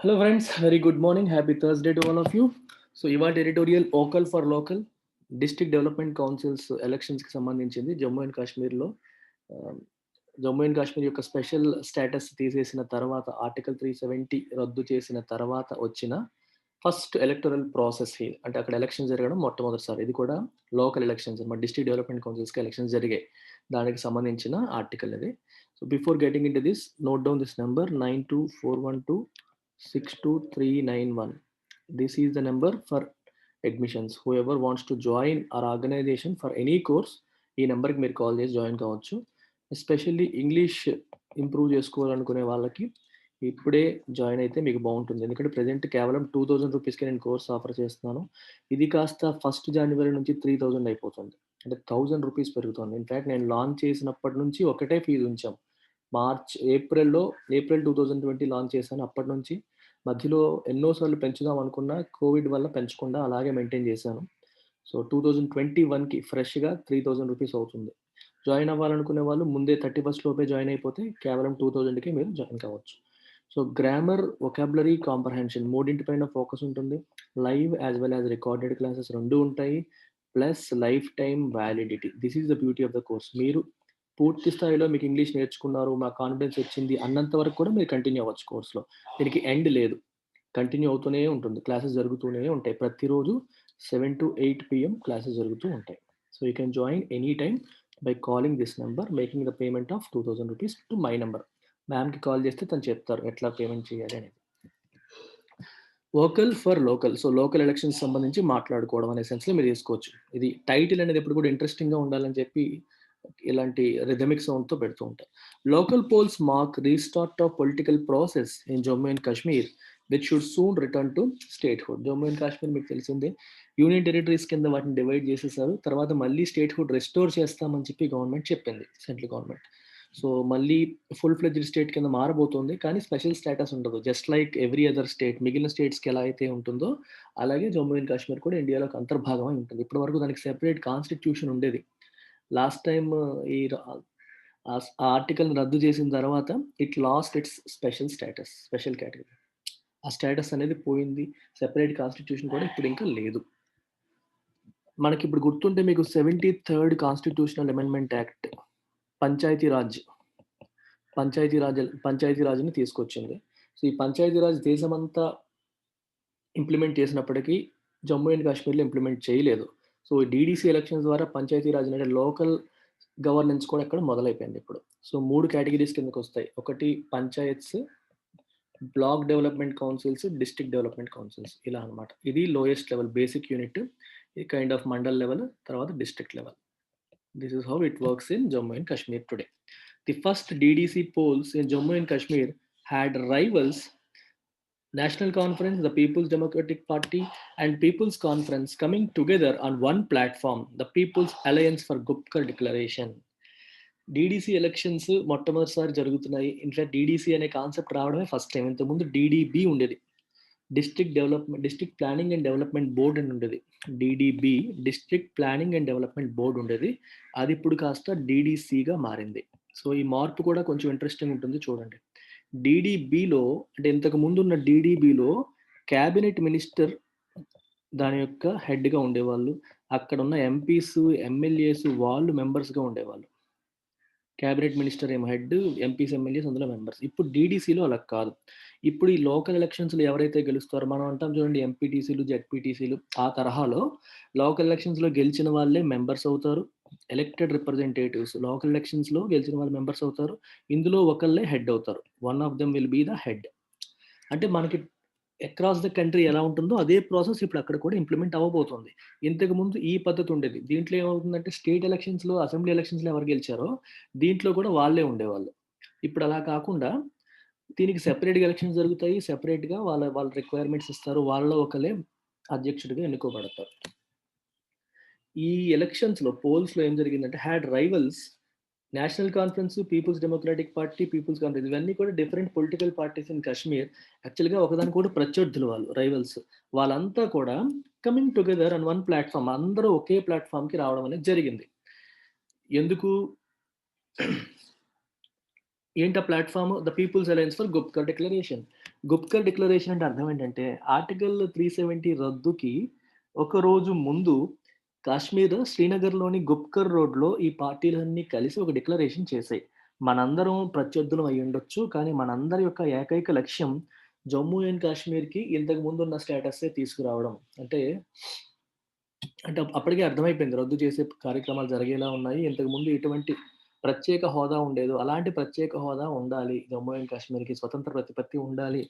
Hello friends, very good morning. Happy Thursday to all of you. So ఇవాళ editorial vocal for local district development councils ఎలక్షన్స్కి సంబంధించింది Jammu and కాశ్మీర్లో. Jammu and Kashmir యొక్క special status తీసేసిన తర్వాత article 370 రద్దు చేసిన తర్వాత వచ్చిన ఫస్ట్ ఎలక్టరల్ ప్రాసెస్ అంటే అక్కడ ఎలక్షన్ జరగడం మొట్టమొదటిసారి. ఇది కూడా లోకల్ ఎలక్షన్స్ అన్నమాట, డిస్ట్రిక్ట్ డెవలప్మెంట్ కౌన్సిల్స్కి ఎలక్షన్స్ జరిగాయి. దానికి సంబంధించిన ఆర్టికల్ ఇది. So before getting in to this, note down this number 9241262391. This is the number for admissions. Whoever wants to join our organization for any course, ఈ నెంబర్కి మీరు call చేసి join కావచ్చు. Especially English improve చేసుకోవాలనుకునే వాళ్ళకి ఇప్పుడే join అయితే మీకు బాగుంటుంది. ఎందుకంటే ప్రజెంట్ కేవలం 2000 రూపీస్కి నేను కోర్స్ ఆఫర్ చేస్తున్నాను. ఇది కాస్త 1 జనవరి నుంచి 3000 అయిపోతుంది, అంటే 1000 రూపీస్ పెరుగుతుంది. ఇన్ఫ్యాక్ట్ నేను లాంచ్ చేసినప్పటి నుంచి ఒకటే ఫీజు ఉంచాం. ఏప్రిల్ 2020 లాంచ్ చేశాను. అప్పటి నుంచి మధ్యలో ఎన్నోసార్లు పెంచుదాం అనుకున్నా కోవిడ్ వల్ల పెంచకుండా అలాగే మెయింటైన్ చేశాను. సో 2021కి ఫ్రెష్గా 3000 రూపీస్ అవుతుంది. జాయిన్ అవ్వాలనుకునే వాళ్ళు ముందే 31st లోపే జాయిన్ అయిపోతే కేవలం 2000కి మీరు జాయిన్ కావచ్చు. సో గ్రామర్, వొకాబులరీ, కాంప్రహెన్షన్ మూడింటిపైన ఫోకస్ ఉంటుంది. Live as well as recorded classes రెండు ఉంటాయి. Plus lifetime validity. This is the beauty of the course. మీరు పూర్తి స్థాయిలో మీకు ఇంగ్లీష్ నేర్చుకున్నారు, మా కాన్ఫిడెన్స్ వచ్చింది అన్నంత వరకు కూడా మీరు కంటిన్యూ అవ్వచ్చు కోర్స్లో. దీనికి ఎండ్ లేదు, కంటిన్యూ అవుతూనే ఉంటుంది. క్లాసెస్ జరుగుతూనే ఉంటాయి. ప్రతిరోజు 7 to 8 PM క్లాసెస్ జరుగుతూ ఉంటాయి. So you can join any time by calling this number, making the payment of 2000 rupees to my number. మ్యామ్కి కాల్ చేస్తే తను చెప్తారు ఎట్లా పేమెంట్ చేయాలి అనేది. Vocal for local. So local elections సంబంధించి మాట్లాడుకోవడం అనే సెన్స్లో మీరు తీసుకోవచ్చు. ఇది టైటిల్ అనేది ఎప్పుడు కూడా ఇంట్రెస్టింగ్గా ఉండాలని చెప్పి ఇలాంటి రిథమిక్ సౌండ్తో పెడుతూ ఉంటారు. Local polls mark restart of political process in Jammu and Kashmir which should soon return to statehood. Jammu and Kashmir మీకు తెలిసిందే, యూనియన్ టెరిటరీస్ కింద వాటిని డివైడ్ చేసేసారు. తర్వాత మళ్ళీ స్టేట్హుడ్ రెస్టోర్ చేస్తామని చెప్పి గవర్నమెంట్ చెప్పింది, సెంట్రల్ గవర్నమెంట్. సో మళ్ళీ ఫుల్ ఫ్లెడ్జ్డ్ స్టేట్ కింద మారబోతుంది, కానీ స్పెషల్ స్టేటస్ ఉండదు. Just like every other state, మిగిలిన స్టేట్స్కి ఎలా అయితే ఉంటుందో అలాగే జమ్మూ అండ్ కాశ్మీర్ కూడా ఇండియాలోకి అంతర్భాగమై ఉంటుంది. ఇప్పటి వరకు దానికి సెపరేట్ కాన్స్టిట్యూషన్ ఉండేది. లాస్ట్ టైం ఈ ఆర్టికల్ రద్దు చేసిన తర్వాత it lost its special status, special category. ఆ స్టేటస్ అనేది పోయింది. సెపరేట్ కాన్స్టిట్యూషన్ కూడా ఇప్పుడు ఇంకా లేదు. మనకి ఇప్పుడు గుర్తుంటే మీకు 73rd కాన్స్టిట్యూషనల్ అమెండ్మెంట్ యాక్ట్ పంచాయతీరాజ్ని తీసుకొచ్చింది. సో ఈ పంచాయతీరాజ్ దేశమంతా ఇంప్లిమెంట్ చేసినప్పటికీ జమ్మూ అండ్ కాశ్మీర్లో ఇంప్లిమెంట్ చేయలేదు. సో డీడీసీ ఎలక్షన్స్ ద్వారా పంచాయతీరాజ్ అంటే లోకల్ గవర్నెన్స్ కూడా ఇక్కడ మొదలైపోయింది ఇప్పుడు. సో 3 కేటగిరీస్ కిందకి వస్తాయి. ఒకటి panchayats, block development councils, district development councils, ఇలా అనమాట. ఇది లోయెస్ట్ లెవెల్ బేసిక్ యూనిట్. ఇది కైండ్ ఆఫ్ మండల్ లెవెల్, తర్వాత district level. This is how it works in Jammu and Kashmir today. The first DDC polls in Jammu and Kashmir had rivals National Conference, the People's Democratic Party, and People's Conference coming together on one platform, the People's Alliance for Gupkar Declaration. DDC elections మొట్టమొదటిసారి జరుగుతున్నాయి. In fact DDC అనే concept రావడమే first time. ఇంతకుముందు DDB ఉండేది, district planning and development board అని ఉండేది. DDB, district planning and development board ఉండేది. అది ఇప్పుడు కాస్త డీడీసీగా మారింది. సో ఈ మార్పు కూడా కొంచెం ఇంట్రెస్టింగ్ ఉంటుంది, చూడండి. డీడీబీలో అంటే ఇంతకు ముందు ఉన్న డీడీబీలో క్యాబినెట్ మినిస్టర్ దాని యొక్క హెడ్గా ఉండేవాళ్ళు. అక్కడ ఉన్న ఎంపీస్, ఎమ్మెల్యేస్ వాళ్ళు మెంబర్స్గా ఉండేవాళ్ళు. క్యాబినెట్ మినిస్టర్ ఏమో హెడ్, ఎంపీస్, ఎమ్మెల్యేస్ అందులో మెంబర్స్. ఇప్పుడు డీడీసీలో అలా కాదు. ఇప్పుడు ఈ లోకల్ ఎలక్షన్స్లో ఎవరైతే గెలుస్తారో, మనం అంటాం చూడండి ఎంపీటీసీలు, జెడ్పీటీసీలు, ఆ తరహాలో లోకల్ ఎలక్షన్స్లో గెలిచిన వాళ్ళే మెంబర్స్ అవుతారు. ఎలక్టెడ్ రిప్రజెంటేటివ్స్ లోకల్ ఎలక్షన్స్లో గెలిచిన వాళ్ళు మెంబర్స్ అవుతారు. ఇందులో ఒకళ్ళే హెడ్ అవుతారు. One of them will be the head. అంటే మనకి అక్రాస్ ద కంట్రీ ఎలా ఉంటుందో అదే ప్రాసెస్ ఇప్పుడు అక్కడ కూడా ఇంప్లిమెంట్ అవ్వబోతుంది. ఇంతకు ముందు ఈ పద్ధతి ఉండేది. దీంట్లో ఏమవుతుందంటే స్టేట్ ఎలక్షన్స్లో, అసెంబ్లీ ఎలక్షన్స్లో ఎవరు గెలిచారో దీంట్లో కూడా వాళ్ళే ఉండేవాళ్ళు. ఇప్పుడు అలా కాకుండా దీనికి సెపరేట్గా ఎలక్షన్స్ జరుగుతాయి. సెపరేట్గా వాళ్ళ రిక్వైర్మెంట్స్ ఇస్తారు. వాళ్ళలో ఒకలే అధ్యక్షుడిగా ఎన్నుకోబడతారు. ఈ ఎలక్షన్స్లో పోల్స్లో ఏం జరిగిందంటే had rivals National Conference, People's Democratic Party, People's Conference, ఇవన్నీ కూడా different political parties in Kashmir. యాక్చువల్గా ఒకదాని కూడా ప్రత్యర్థులు వాళ్ళు, రైవల్స్. వాళ్ళంతా కూడా coming together on one platform, అందరూ ఒకే ప్లాట్ఫామ్కి రావడం అనేది జరిగింది. ఎందుకు? ఏంటి ఆ platform? The People's Alliance for Gupkar Declaration. Gupkar declaration అంటే అర్థం ఏంటంటే, ఆర్టికల్ 370 రద్దుకి ఒక రోజు ముందు కాశ్మీర్ శ్రీనగర్‌లోని గుప్కర్ రోడ్‌లో ఈ పార్టీలన్నీ కలిసి ఒక డిక్లరేషన్ చేశాయి. మనందరం ప్రత్యర్థులం అయ్యుండొచ్చు. కానీ మనందరి యొక్క ఏకైక లక్ష్యం జమ్మూ అండ్ కాశ్మీర్‌కి ఇంతకు ముందున్న స్టేటస్సే తీసుకురావడం. అంటే అప్పటికే అర్థమైపోయింది. రద్దు చేసే కార్యక్రమాలు జరిగేలా ఉన్నాయి. ఇంతకుముందు ఎటువంటి ప్రత్యేక హోదా ఉండేదో, అలాంటి ప్రత్యేక హోదా ఉండాలి. జమ్మూ అండ్ కాశ్మీర్‌కి స్వతంత్ర ప్రతిపత్తి ఉండాలి.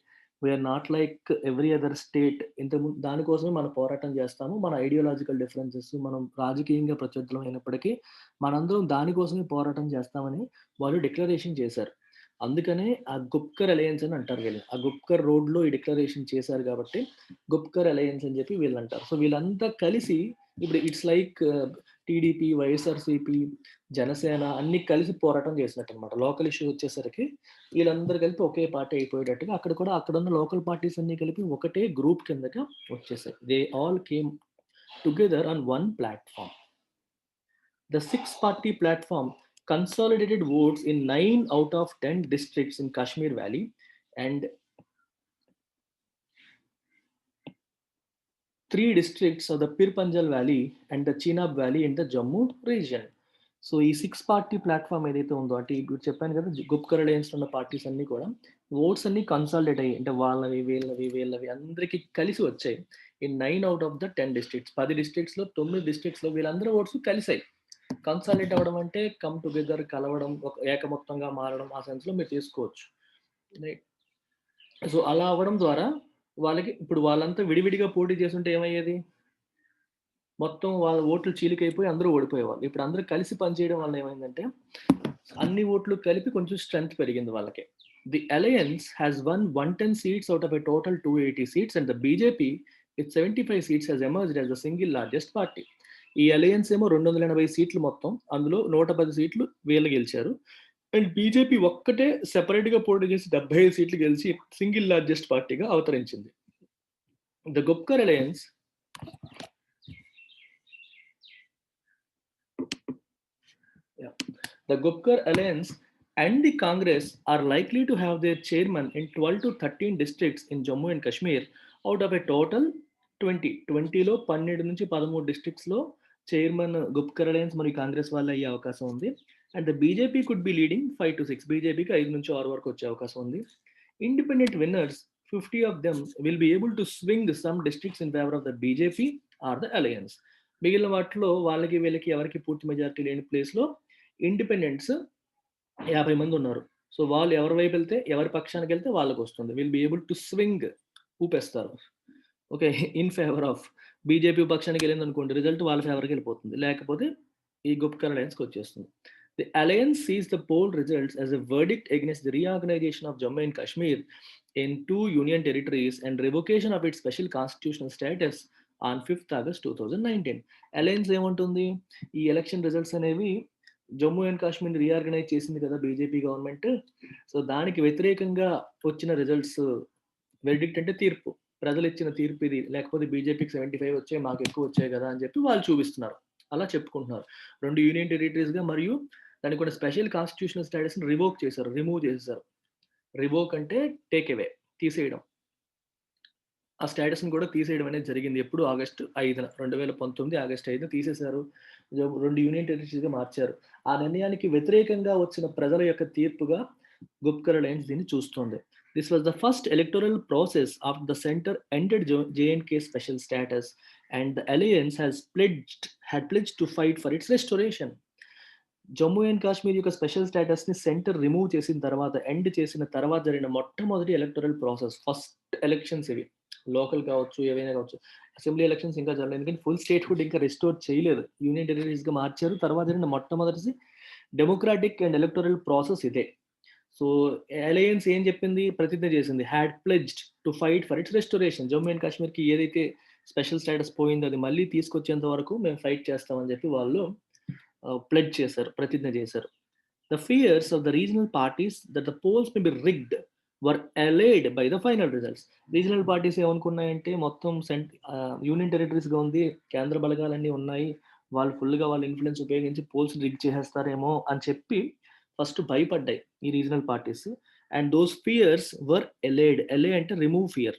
We are not like every other state. దానికోసమే మనం పోరాటం చేస్తాము. మన ఐడియాలజికల్ డిఫరెన్సెస్, మనం రాజకీయంగా ప్రత్యర్థులం అయినప్పటికీ, మనందరం దానికోసమే పోరాటం చేస్తామని వాళ్ళు డిక్లరేషన్ చేశారు. అందుకనే ఆ గుప్కర్ అలయన్స్ అని అంటారు వీళ్ళని. ఆ గుప్కర్ రోడ్‌లో ఈ డిక్లరేషన్ చేశారు కాబట్టి, గుప్కర్ అలయన్స్ అని చెప్పి వీళ్ళంటారు. సో, వీళ్ళంతా కలిసి ఇప్పుడు it's like TDP, YSRCP, Janasena అన్నీ కలిసి పోరాటం చేసినట్టనమాట. లోకల్ ఇష్యూ వచ్చేసరికి వీళ్ళందరూ కలిపి ఒకే పార్టీ అయిపోయేటట్టుగా అక్కడ కూడా అక్కడున్న లోకల్ పార్టీస్ అన్నీ కలిపి ఒకటే గ్రూప్ కిందగా వచ్చేసాయి. They all came together on one platform. The six-party platform consolidated votes in 9 out of 10 districts in Kashmir Valley and 3 districts of the Pir Panjal Valley and the Chenab Valley in the Jammu region. So ఈ 6 party platform ఏదైతే ఉందో అంటే ఇప్పుడు చెప్పాను కదా! గుప్కర్ అలయన్స్‌లో ఉన్న parties అన్నీ కూడా ఓట్స్ అన్నీ కన్సాలిడేట్ అయ్యాయి. అంటే వాళ్ళవి, వీళ్ళవి అందరికి కలిసి వచ్చాయి. In 9 out of the 10 districts 10 డిస్ట్రిక్ట్స్‌లో 9 డిస్ట్రిక్ట్స్‌లో వీళ్ళందరి ఓట్స్ కలిసాయి. కన్సాలిడేట్ అవ్వడం అంటే కమ్ టుగెదర్ కలవడం, ఒక ఏకమొత్తంగా మారడం ఆ సెన్స్‌లో మీరు తీసుకోవచ్చు. రైట్. సో, అలా అవ్వడం ద్వారా వాళ్ళకి ఇప్పుడు వాళ్ళంతా విడివిడిగా పోటీ చేసుంటే ఏమయ్యేది? మొత్తం వాళ్ళ ఓట్లు చీలికైపోయి అందరూ ఓడిపోయేవాళ్ళు. ఇప్పుడు అందరూ కలిసి పనిచేయడం వల్ల ఏమైందంటే, అన్ని ఓట్లు కలిపి కొంచెం స్ట్రెంత్ పెరిగింది వాళ్ళకి. The alliance has won 110 seats out of a total 280 seats and the BJP with 75 seats has emerged as the single largest party. ఈ అలయన్స్ ఏమో 280 సీట్లు మొత్తం. అందులో 110 సీట్లు వీళ్ళు గెలిచారు. అండ్ బీజేపీ ఒక్కటే సెపరేట్‌గా పోటీ చేసి 75 సీట్లు గెలిచి సింగిల్ లార్జెస్ట్ పార్టీగా అవతరించింది. The Gupkar Alliance Yeah. The Gupkar Alliance and the Congress are likely to have their chairman in 12 to 13 districts in Jammu and Kashmir out of a total 20. 20లో 12 నుంచి 13 డిస్ట్రిక్ట్స్‌లో చైర్మన్ గుప్కర్ అలయన్స్ మరియు కాంగ్రెస్ వాళ్ళు అయ్యే అవకాశం ఉంది. And the BJP could be leading 5-6. బీజేపీకి 5-6 వరకు వచ్చే అవకాశం ఉంది. Independent winners 50 of them will be able to swing some districts in favour of the BJP or the alliance. మిగిలిన వాటిలో వాళ్ళకి వీళ్ళకి ఎవరికి పూర్తి మెజారిటీ లేని ప్లేస్‌లో ఇండిపెండెంట్స్ 50 మంది ఉన్నారు. సో, వాళ్ళు ఎవరి వైపు వెళ్తే, ఎవరి పక్షానికి వెళ్తే వాళ్ళకొస్తుంది. Will be able to swing ఊపేస్తారు. Okay. In favour of BJP పక్షానికి వెళ్ళిందనుకోండి రిజల్ట్ వాళ్ళ ఫేవర్‌కి వెళ్ళిపోతుంది. లేకపోతే ఈ గుప్కర్ అలయన్స్‌కి వచ్చేస్తుంది. The alliance sees the poll results as a verdict against the reorganisation of Jammu and Kashmir in 2 union territories and revocation of its special constitutional status on 5th August 2019. Alliance ఏమంటుంది? ఈ ఎలక్షన్ రిజల్ట్స్ అనేవి Jammu and కాశ్మీర్‌ని reorganise చేసింది కదా BJP government. So, దానికి వ్యతిరేకంగా వచ్చిన results verdict అంటే తీర్పు. ప్రజలిచ్చిన తీర్పు ఇది. లేకపోతే బీజేపీకి 75 వచ్చాయి. మాకెక్కువ వచ్చాయి గదా! అని చెప్పి వాళ్ళు చూపిస్తున్నారు. అలా చెప్పుకుంటున్నారు. 2 యూనియన్ టెరిటరీస్‌గా మరియు దానికి కూడా స్పెషల్ కాన్స్టిట్యూషనల్ స్టేటస్‌ని రివోక్ చేశారు. రిమూవ్ చేసేసారు. రివోక్ అంటే టేక్ అవే తీసేయడం. ఆ స్టేటస్‌ని కూడా తీసేయడం అనేది జరిగింది. ఎప్పుడు ఆగస్టు 5న 2019 ఆగస్టు 5న తీసేశారు. 2 యూనియన్ టెరిటరీస్‌గా మార్చారు. ఆ నిర్ణయానికి వ్యతిరేకంగా వచ్చిన ప్రజల యొక్క తీర్పుగా గుప్కర్ అలయన్స్ దీన్ని చూస్తోంది. This was the first electoral process after the center ended J&K special status and the alliance had pledged to fight for its restoration. Jammu and Kashmir యొక్క స్పెషల్ స్టేటస్‌ని సెంటర్ రిమూవ్ చేసిన తర్వాత, ఎండ్ చేసిన తర్వాత జరిగిన మొట్టమొదటి ఎలక్టోరల్ ప్రాసెస్. ఫస్ట్ ఎలక్షన్స్ ఇవి. Local కావచ్చు, ఏవైనా కావచ్చు. అసెంబ్లీ ఎలక్షన్స్ ఇంకా జరగలేదు. ఎందుకంటే ఫుల్ స్టేట్‌హుడ్ ఇంకా రిస్టోర్ చేయలేదు. యూనియన్ టెరిటరీస్‌గా మార్చారు. తర్వాత జరిగిన మొట్టమొదటిది డెమోక్రాటిక్ అండ్ ఎలక్టోరల్ ప్రాసెస్ ఇదే. సో, అలయన్స్ ఏం చెప్పింది? ప్రతిజ్ఞ చేసింది. Had pledged to fight for its restoration. Jammu and కాశ్మీర్‌కి ఏదైతే స్పెషల్ స్టేటస్ పోయిందో అది మళ్ళీ తీసుకొచ్చేంత వరకు మేము ఫైట్ చేస్తామని చెప్పి వాళ్ళు ప్లెడ్జ్ చేశారు. ప్రతిజ్ఞ చేశారు. The fears of the regional parties that the polls may be rigged were allayed by the final results. Regional parties ఏమనుకున్నాయంటే మొత్తం యూనియన్ టెరిటరీస్‌గా ఉంది. కేంద్ర బలగాలన్నీ ఉన్నాయి. వాళ్ళు ఫుల్‌గా వాళ్ళ ఇన్‌ఫ్లూయెన్స్ ఉపయోగించి పోల్స్‌ని రిగ్ చేసేస్తారేమో అని చెప్పి ఫస్ట్ భయపడ్డాయి ఈ regional parties. And those fears were allayed. Allay అంటే రిమూవ్ ఫియర్.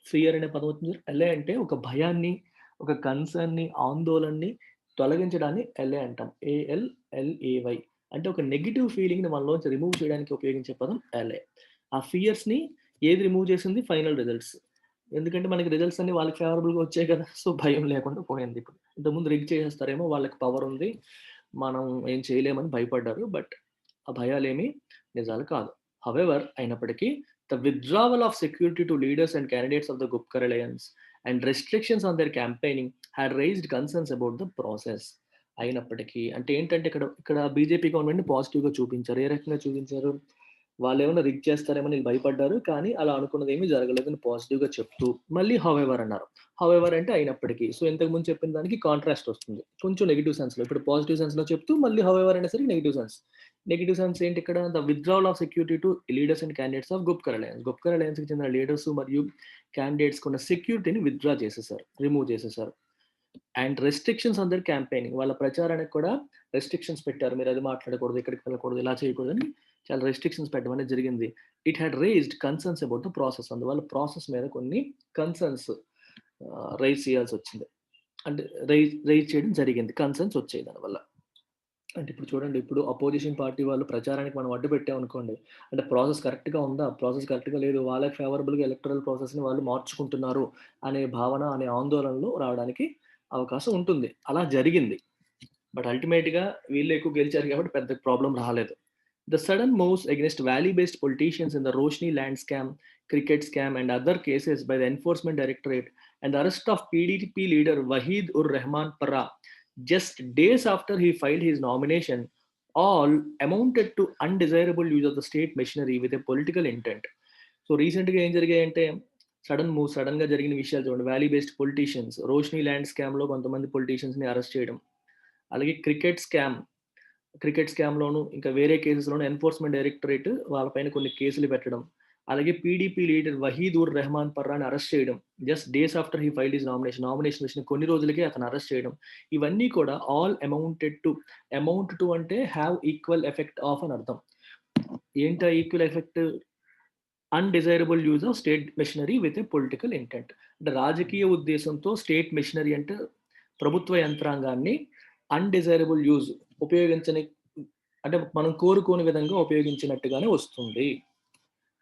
ఫియర్ అనే పదం వచ్చింది చూడు. ఎలే అంటే ఒక భయాన్ని, ఒక కన్సర్న్‌ని, ఆందోళనని తొలగించడాన్ని ఎలే అంటాం. ఏఎల్ఎల్ఏవై. అంటే ఒక నెగెటివ్ ఫీలింగ్‌ని మనలోంచి రిమూవ్ చేయడానికి ఉపయోగించే పదం ఎలే. ఆ ఫియర్స్‌ని ఏది రిమూవ్ చేసింది? Final results. ఎందుకంటే మనకి రిజల్ట్స్ అన్నీ వాళ్ళకి ఫేవరబుల్‌గా వచ్చాయి కదా! సో, భయం లేకుండా పోయింది ఇప్పుడు. ఇంతకుముందు రిగ్ చేసేస్తారేమో, వాళ్ళకి పవర్ ఉంది, మనం ఏం చేయలేమని భయపడ్డారు. బట్ ఆ భయాలేమి నిజాలు కాదు. హౌవెవర్ అయినప్పటికీ the withdrawal of security to leaders and candidates of the Gupkar alliance and restrictions on their campaigning had raised concerns about the process. అయినప్పటికీ అంటే ఏంటంటే ఇక్కడ ఇక్కడ బీజేపీ గవర్నమెంట్‌ని పాజిటివ్‌గా చూపించారు. ఏ రకంగా చూపించారు? వాళ్ళేమన్నా రిగ్ చేస్తారేమో అని భయపడ్డారు. కానీ అలా అనుకున్నదేమీ జరగలేదని పాజిటివ్‌గా చెప్తూ, మళ్ళీ హౌవెవర్ అన్నారు. హౌవెవర్ అంటే అయినప్పటికీ. సో, ఇంతకు ముందు చెప్పిన దానికి కాంట్రాస్ట్ వస్తుంది. కొంచెం నెగెటివ్ సెన్స్‌లో. ఇప్పుడు పాజిటివ్ సెన్స్‌లో చెప్తూ మళ్ళీ హౌవెవర్ అనేసరికి నెగెటివ్ సెన్స్. నెగెటివ్ సెన్స్ ఏంటి ఇక్కడ? The withdrawal of security to leaders and candidates of Gupkar alliance. Gupkar అలయన్స్‌కి చెందిన లీడర్స్ మరియు క్యాండిడేట్స్‌కి ఉన్న సెక్యూరిటీని విత్‌డ్రా చేసేసారు. రిమూవ్ చేసేసారు. And restrictions on their campaigning. వాళ్ళ ప్రచారానికి కూడా రెస్ట్రిక్షన్స్ పెట్టారు. మీరు అది మాట్లాడకూడదు, ఇక్కడికి వెళ్ళకూడదు, ఇలా చేయకూడదని చాలా రెస్ట్రిక్షన్స్ పెట్టడం అనేది జరిగింది. It had raised concerns about the process. అందువల్ల ప్రాసెస్ మీద కొన్ని కన్సర్న్స్ రైజ్ చేయాల్సొచ్చింది. అంటే రైజ్ రైజ్ చేయడం జరిగింది. కన్సర్న్స్ వచ్చాయి దానివల్ల. అంటే ఇప్పుడు చూడండి, ఇప్పుడు అపోజిషన్ పార్టీ వాళ్ళు ప్రచారానికి మనం అడ్డు పెట్టామనుకోండి, అంటే ప్రాసెస్ కరెక్ట్‌గా ఉందా? ప్రాసెస్ కరెక్ట్‌గా లేదు. వాళ్ళకి ఫేవరబుల్‌గా ఎలక్టరల్ ప్రాసెస్‌ని వాళ్ళు మార్చుకుంటున్నారు అనే భావన, అనే ఆందోళనలు రావడానికి అవకాశం ఉంటుంది. అలా జరిగింది. బట్ అల్టిమేట్‌గా వీళ్ళే ఎక్కువ గెలిచారు కాబట్టి పెద్ద ప్రాబ్లమ్ రాలేదు. The sudden moves against valley-based politicians in the Roshni land scam, cricket scam, and other cases by the Enforcement Directorate, and the arrest of PDP leader Wahid ur Rahman Parra just days after he filed his nomination, all amounted to undesirable use of the state machinery with a political intent. So రీసెంట్‌గా ఏం జరిగాయంటే, సడెన్‌గా జరిగిన విషయాలు చూడండి. Valley based politicians, Roshni land స్కామ్‌లో కొంతమంది పొలిటీషియన్స్‌ని arrest చేయడం. అలాగే క్రికెట్ స్కామ్‌లోను, ఇంకా వేరే కేసెస్‌లోను ఎన్ఫోర్స్‌మెంట్ డైరెక్టరేట్ వాళ్ళపైన కొన్ని కేసులు పెట్టడం. అలాగే పీడీపీ లీడర్ వహీద్ ఉర్ రెహమాన్ పర్రాని అరెస్ట్ చేయడం. Just days after he filed his nomination. Nomination వేసిన కొన్ని రోజులకే అతను అరెస్ట్ చేయడం. ఇవన్నీ కూడా ఆల్ అమౌంట్ టు అంటే హావ్ ఈక్వల్ ఎఫెక్ట్ ఆఫ్ అని అర్థం. ఏంటా equal effect? Undesirable use of state machinery with a political intent. అంటే రాజకీయ ఉద్దేశంతో స్టేట్ మెషినరీ అంటే ప్రభుత్వ యంత్రాంగాన్ని అన్‌డిజైరబుల్ యూజ్ ఉపయోగించని, అంటే మనం కోరుకోని విధంగా ఉపయోగించినట్టుగానే వస్తుంది.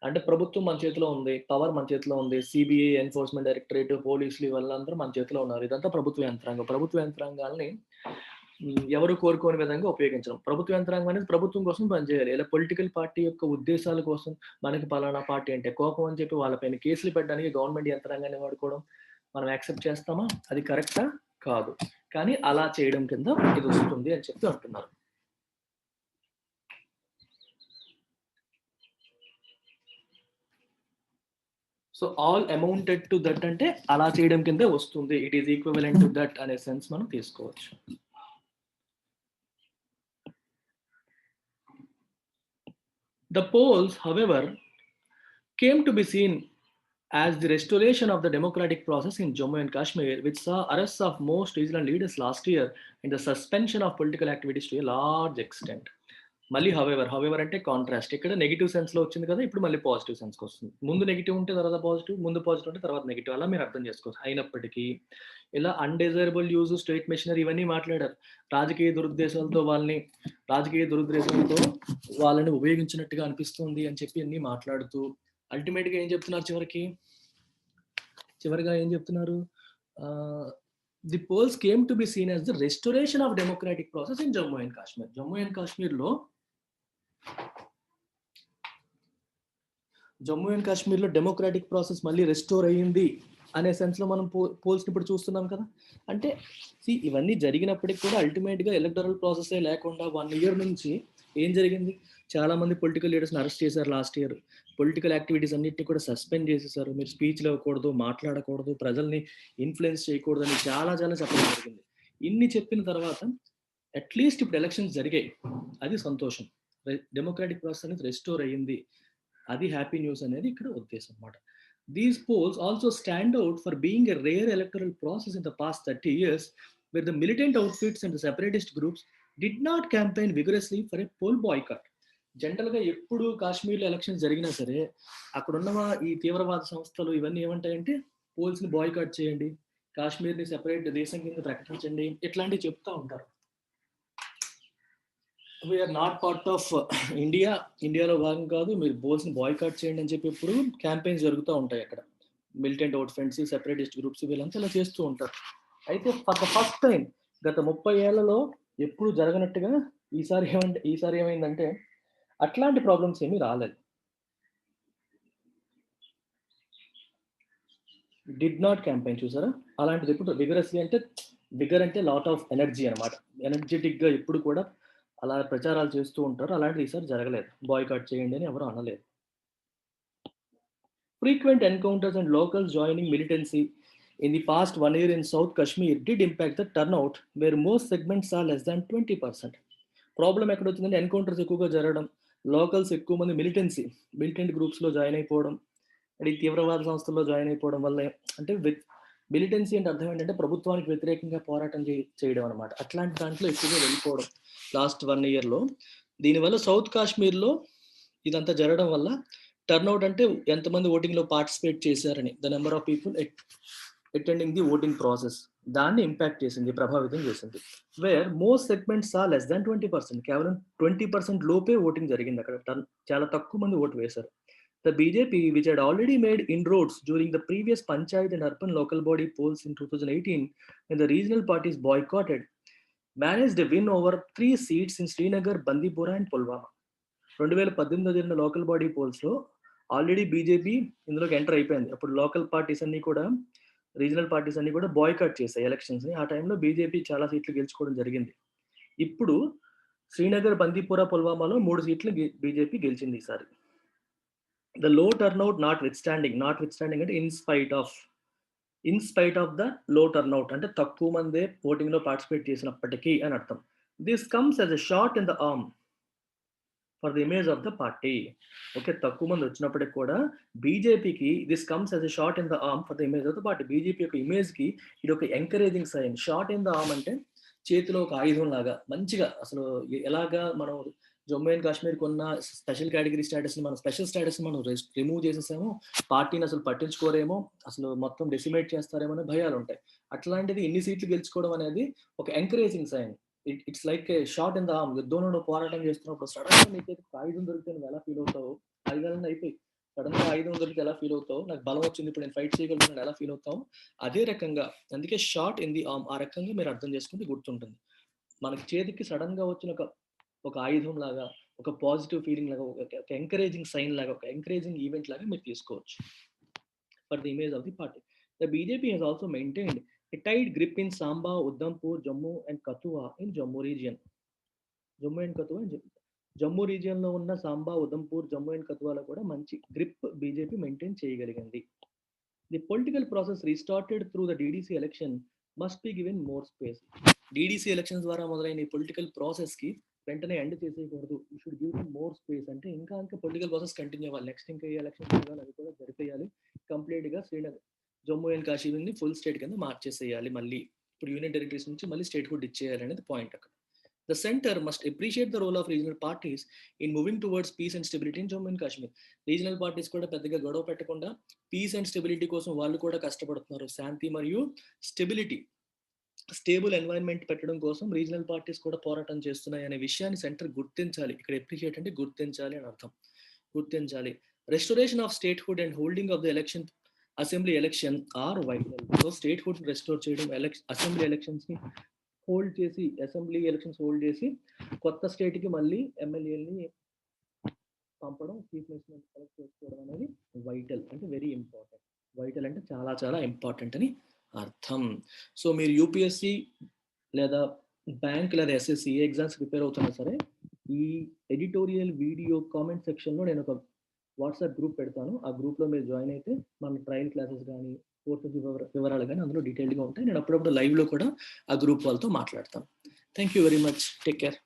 అంటే ప్రభుత్వం మన చేతిలో ఉంది. పవర్ మన చేతిలో ఉంది. సీబీఐ, ఎన్ఫోర్స్‌మెంట్ డైరెక్టరేట్, పోలీసులు వీళ్ళందరూ మన చేతిలో ఉన్నారు. ఇదంతా ప్రభుత్వ యంత్రాంగం. ప్రభుత్వ యంత్రాంగాల్ని ఎవరు కోరుకోని విధంగా ఉపయోగించడం. ప్రభుత్వ యంత్రాంగం అనేది ప్రభుత్వం కోసం పనిచేయాలి. ఇలా పొలిటికల్ పార్టీ యొక్క ఉద్దేశాల కోసం మనకి పలానా పార్టీ అంటే కోపం అని చెప్పి వాళ్ళపైన కేసులు పెట్టడానికి గవర్నమెంట్ యంత్రాంగాన్ని వాడుకోవడం మనం యాక్సెప్ట్ చేస్తామా? అది కరెక్టా? కాదు. కానీ అలా చేయడం కింద ఇది వస్తుంది అని చెప్పి అంటున్నారు. So all amounted to that అంటే అలా చేయడం కిందే వస్తుంది. It is equivalent to that అనే సెన్స్ మనం తీసుకోవచ్చు. The polls, however, came to be seen as the restoration of the democratic process in Jammu and Kashmir, which saw arrests of most regional leaders last year and the suspension of political activities to a large extent. మళ్ళీ however అంటే contrast. ఇక్కడ negative సెన్స్‌లో వచ్చింది కదా! ఇప్పుడు మళ్ళీ positive సెన్స్‌కొస్తుంది. ముందు negative ఉంటే తర్వాత పాజిటివ్, ముందు పాజిటివ్ ఉంటే తర్వాత నెగెటివ్. అలా మీరు అర్థం చేసుకోవచ్చు. అయినప్పటికీ ఇలా అన్‌డిజైరబుల్ యూజ్, స్టేట్ మెషినరీ ఇవన్నీ మాట్లాడారు. రాజకీయ దురుద్దేశాలతో వాళ్ళని ఉపయోగించినట్టుగా అనిపిస్తుంది అని చెప్పి అన్నీ మాట్లాడుతూ అల్టిమేట్‌గా ఏం చెప్తున్నారు చివరిగా ఏం చెప్తున్నారు? The polls came to be seen as the restoration of democratic process in Jammu and Kashmir. Jammu and కాశ్మీర్‌లో డెమోక్రాటిక్ ప్రాసెస్ మళ్ళీ రెస్టోర్ అయ్యింది అనే సెన్స్‌లో మనం పోల్స్‌ని ఇప్పుడు చూస్తున్నాం కదా! అంటే ఇవన్నీ జరిగినప్పటికి కూడా అల్టిమేట్‌గా ఎలక్టరల్ ప్రాసెసే లేకుండా 1 ఇయర్ నుంచి ఏం జరిగింది? చాలా మంది పొలిటికల్ లీడర్స్‌ని అరెస్ట్ చేశారు లాస్ట్ ఇయర్. పొలిటికల్ యాక్టివిటీస్ అన్నిటిని కూడా సస్పెండ్ చేసేసారు. మీరు స్పీచ్‌లు ఇవ్వకూడదు, మాట్లాడకూడదు, ప్రజల్ని ఇన్‌ఫ్లుయెన్స్ చేయకూడదని చాలా చెప్పడం జరిగింది. ఇన్ని చెప్పిన తర్వాత అట్‌లీస్ట్ ఇప్పుడు ఎలక్షన్స్ జరిగాయి. అది సంతోషం. డెమోక్రాటిక్ ప్రాసెస్ అనేది రెస్టోర్ అయ్యింది. అది హ్యాపీ న్యూస్ అనేది ఇక్కడ ఉద్దేశం అన్నమాట. These polls also stand out for being a rare electoral process in the past 30 years, where the militant outfits and the separatist groups did not campaign vigorously for a poll boycott. జనరల్గా ఎప్పుడు కాశ్మీర్లో elections జరిగినా సరే అక్కడున్న ఈ తీవ్రవాద సంస్థలు ఇవన్నీ ఏమంటాయంటే పోల్స్ని బాయ్కాట్ చేయండి, కాశ్మీర్ని సెపరేట్ దేశం కింద ప్రకటించండి, ఇట్లాంటివి చెప్తా ఉంటారు. We are not part of India, ఇండియాలో భాగం కాదు, మీరు పోల్స్ని బాయ్కాట్ చేయండి అని చెప్పి ఎప్పుడు క్యాంపెయిన్స్ జరుగుతూ ఉంటాయి అక్కడ. Militant out friends, separatist groups వీళ్ళంతా ఇలా చేస్తూ ఉంటారు. అయితే ఫర్ ద ఫస్ట్ టైం గత 30 ఏళ్లలో ఎప్పుడు జరగనట్టుగా ఈసారి ఏమైందంటే అట్లాంటి ప్రాబ్లమ్స్ ఏమీ రాలేదు. డిడ్ నాట్ క్యాంపెయిన్ చూసారా, అలాంటిది ఎప్పుడు విగరస్లీ అంటే విగర్ అంటే లాట్ ఆఫ్ ఎనర్జీ అనమాట. ఎనర్జెటిక్గా ఎప్పుడు కూడా అలా ప్రచారాలు చేస్తూ ఉంటారు. అలాంటిది ఈసారి జరగలేదు. బాయ్కాట్ చేయండి అని ఎవరు అనలేదు. Frequent encounters and locals joining militancy in the past 1 year in South Kashmir did impact the turnout, where most segments are less than 20%. Problem ఎక్కడ వచ్చిందంటే ఎన్కౌంటర్స్ ఎక్కువగా జరగడం, లోకల్స్ ఎక్కువ మంది మిలిటెంట్ గ్రూప్స్లో జాయిన్ అయిపోవడం, అంటే ఈ తీవ్రవాద సంస్థల్లో జాయిన్ అయిపోవడం వల్ల, అంటే మిలిటెన్సీ అంటే అర్థం ఏంటంటే ప్రభుత్వానికి వ్యతిరేకంగా పోరాటం చేయడం అనమాట. అట్లాంటి దాంట్లో ఎక్కువగా వెళ్ళిపోవడం లాస్ట్ 1 yearలో. దీనివల్ల సౌత్ కాశ్మీర్లో ఇదంతా జరగడం వల్ల టర్న్అవుట్ అంటే ఎంతమంది ఓటింగ్లో పార్టిసిపేట్ చేశారని, the number of people attending the voting process, దాన్ని ఇంపాక్ట్ చేసింది, ప్రభావితం చేసింది. వేర్ మోస్ట్ సెగ్మెంట్స్ ఆ లెస్ దాన్ 20%, కేవలం 20% లోపే ఓటింగ్ జరిగింది అక్కడ. చాలా తక్కువ మంది ఓటు వేశారు. The BJP, which had already made inroads during the previous Panchayat and urban local body polls in 2018, when the regional parties boycotted, managed a win over 3 seats in Srinagar, Bandipora and Pulwama. 2018 జరిగిన local body పోల్స్లో already BJP ఇందులోకి enter అయిపోయింది. అప్పుడు local parties అన్ని కూడా, regional parties అన్ని కూడా boycott చేశాయి ఎలక్షన్స్ని. ఆ టైంలో బీజేపీ చాలా సీట్లు గెలుచుకోవడం జరిగింది. ఇప్పుడు శ్రీనగర్, బందీపుర, పుల్వామాలో 3 సీట్లు బీజేపీ గెలిచింది ఈసారి. The low turnout notwithstanding అంటే in spite of the low turnout అంటే తక్కువ మందే ఓటింగ్లో పార్టిసిపేట్ చేసినప్పటికీ అని అర్థం. This comes as a shot in the arm for the image of the party. Okay, తక్కువ మంది వచ్చినప్పటికి కూడా బీజేపీకి this comes as a shot in the arm for the image of the party. BJP యొక్క ఇమేజ్కి ఇది ఒక encouraging sign. Shot in the arm అంటే చేతిలో ఒక ఆయుధం లాగా, మంచిగా అసలు ఎలాగా మనం జమ్మూ అండ్ కాశ్మీర్కి ఉన్న స్పెషల్ కేటగిరీ స్టేటస్ని, మన స్పెషల్ స్టేటస్ని మనం రిమూవ్ చేసేసామో, పార్టీని అసలు పట్టించుకోరేమో, అసలు మొత్తం డెసిమేట్ చేస్తారేమో అనే భయాలు ఉంటాయి. అట్లాంటిది ఇన్ని సీట్లు గెలుచుకోవడం అనేది ఒక encouraging sign. It's like a shot in the arm. యుద్ధంలో పోరాటం చేస్తున్నప్పుడు సడన్ గా నీకు ఆయుధం దొరికితే నువ్వు ఎలా ఫీల్ అవుతావు? ఆయుధాలను అయిపోయి సడన్ గా ఆయుధం దొరికితే ఎలా ఫీల్ అవుతావు? నాకు బలం వచ్చింది, ఇప్పుడు నేను ఫైట్ చేయగలుగుతున్నాను, ఎలా ఫీల్ అవుతావు? అదే రకంగా, అందుకే షాట్ ఇన్ ది ఆర్మ్, ఆ రకంగా మీరు అర్థం చేసుకుంటే గుర్తుంటుంది. మనకి చేతికి సడన్ గా వచ్చిన ఒక ఆయుధం లాగా, ఒక పాజిటివ్ ఫీలింగ్ లాగా, ఒక ఎంకరేజింగ్ సైన్ లాగా, ఒక ఎంకరేజింగ్ ఈవెంట్ లాగా మీరు తీసుకోవచ్చు for the image of the party. The BJP has also maintained a tight grip in Samba, Udhampur, Jammu and Kathua in Jammu region. Jammu రీజియన్లో ఉన్న సాంబా, ఉదంపూర్, జమ్మూ అండ్ కథువాలో కూడా మంచి గ్రిప్ బీజేపీ మెయింటైన్ చేయగలిగింది. The political process restarted through the DDC election must be given more space. DDC elections ద్వారా మొదలైన ఈ political ప్రాసెస్కి వెంటనే ఎండ్ చేసేయకూడదు. You should give them more space. అంటే ఇంకా పొలిటికల్ ప్రాసెస్ కంటిన్యూ అవ్వాలి. నెక్స్ట్ ఇంకా ఏ ఎలక్షన్ జరగాలి అవి కూడా జరిపేయాలి. కంప్లీట్గా శ్రీనగర్, జమ్మూ అండ్ కాశ్మీర్ని ఫుల్ స్టేట్ కింద మార్చేసేయాలి. మళ్ళీ ఇప్పుడు యూనియన్ టెరిటరీస్ నుంచి మళ్ళీ స్టేట్ హుడ్ ఇచ్చేయాలి అనేది పాయింట్ అక్కడ. The center must appreciate the role of regional parties in moving towards peace and stability in Jammu and Kashmir. Regional parties కూడా పెద్దగా గొడవ పెట్టకుండా పీస్ అండ్ స్టెబిలిటీ కోసం వాళ్ళు కూడా కష్టపడుతున్నారు. శాంతి మరియు స్టేబుల్ ఎన్వైరన్మెంట్ పెట్టడం కోసం రీజనల్ పార్టీస్ కూడా పోరాటం చేస్తున్నాయి అనే విషయాన్ని సెంటర్ గుర్తించాలి. ఇక్కడ అప్రిషియేట్ అంటే గుర్తించాలి అని అర్థం. గుర్తించాలి. Restoration of statehood and holding of the election assembly election are vital. So statehood restore చేయడం, అసెంబ్లీ ఎలక్షన్స్ ని హోల్డ్ చేసి, అసెంబ్లీ ఎలక్షన్స్ హోల్డ్ చేసి కొత్త స్టేట్కి మళ్ళీ ఎమ్మెల్యేలని పంపడం, చీఫ్ మినిస్టర్ సెలెక్ట్ చేసుకోవడం అనేది వైటల్, అంటే వెరీ ఇంపార్టెంట్. వైటల్ అంటే చాలా చాలా ఇంపార్టెంట్ అని అర్థం. సో మీరు యూపీఎస్సి లేదా బ్యాంక్ లేదా ఎస్ఎస్సి ఏ ఎగ్జామ్స్ ప్రిపేర్ అవుతున్నా సరే, ఈ ఎడిటోరియల్ వీడియో కామెంట్ సెక్షన్లో నేను ఒక వాట్సాప్ గ్రూప్ పెడతాను. ఆ గ్రూప్లో మీరు జాయిన్ అయితే మన ట్రయల్ క్లాసెస్ కానీ కోర్సెస్ వివరాలు కానీ అందులో డీటెయిల్డ్గా ఉంటాయి. నేను అప్పుడప్పుడు లైవ్లో కూడా ఆ గ్రూప్ వాళ్ళతో మాట్లాడతాను. Thank you very much. Take care.